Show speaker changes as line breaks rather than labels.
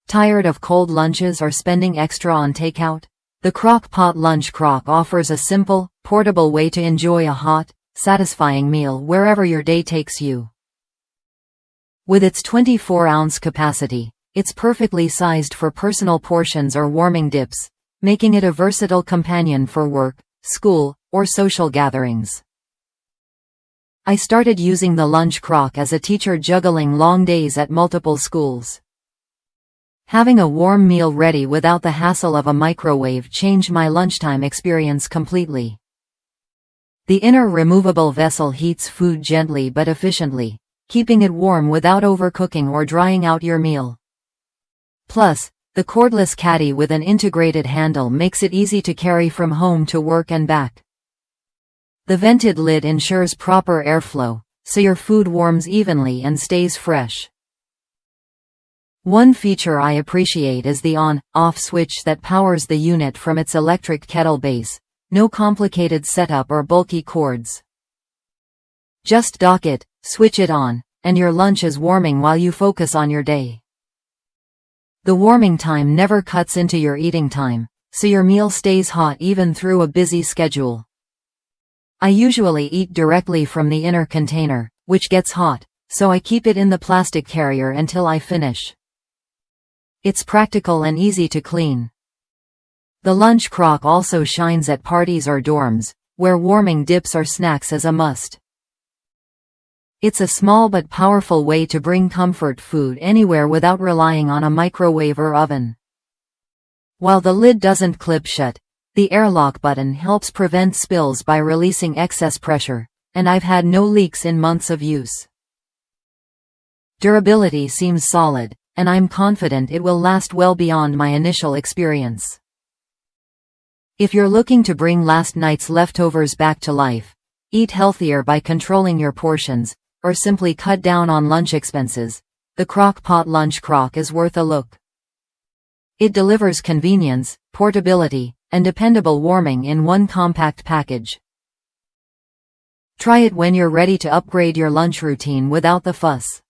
Tired of cold lunches or spending extra on takeout? The Crock-Pot Lunch Crock offers a simple, portable way to enjoy a hot, satisfying meal wherever your day takes you. With its 24-ounce capacity, it's perfectly sized for personal portions or warming dips, making it a versatile companion for work, school, or social gatherings. I started using the lunch crock as a teacher juggling long days at multiple schools. Having a warm meal ready without the hassle of a microwave changed my lunchtime experience completely. The inner removable vessel heats food gently but efficiently, keeping it warm without overcooking or drying out your meal. Plus, the cordless caddy with an integrated handle makes it easy to carry from home to work and back. The vented lid ensures proper airflow, so your food warms evenly and stays fresh. One feature I appreciate is the on-off switch that powers the unit from its electric kettle base. No complicated setup or bulky cords. Just dock it, switch it on, and your lunch is warming while you focus on your day. The warming time never cuts into your eating time, so your meal stays hot even through a busy schedule. I usually eat directly from the inner container, which gets hot, so I keep it in the plastic carrier until I finish. It's practical and easy to clean. The lunch crock also shines at parties or dorms, where warming dips or snacks is a must. It's a small but powerful way to bring comfort food anywhere without relying on a microwave or oven. While the lid doesn't clip shut, the airlock button helps prevent spills by releasing excess pressure, and I've had no leaks in months of use. Durability seems solid, and I'm confident it will last well beyond my initial experience. If you're looking to bring last night's leftovers back to life, eat healthier by controlling your portions, or simply cut down on lunch expenses, the Crock-Pot Lunch Crock is worth a look. It delivers convenience, portability, and dependable warming in one compact package. Try it when you're ready to upgrade your lunch routine without the fuss.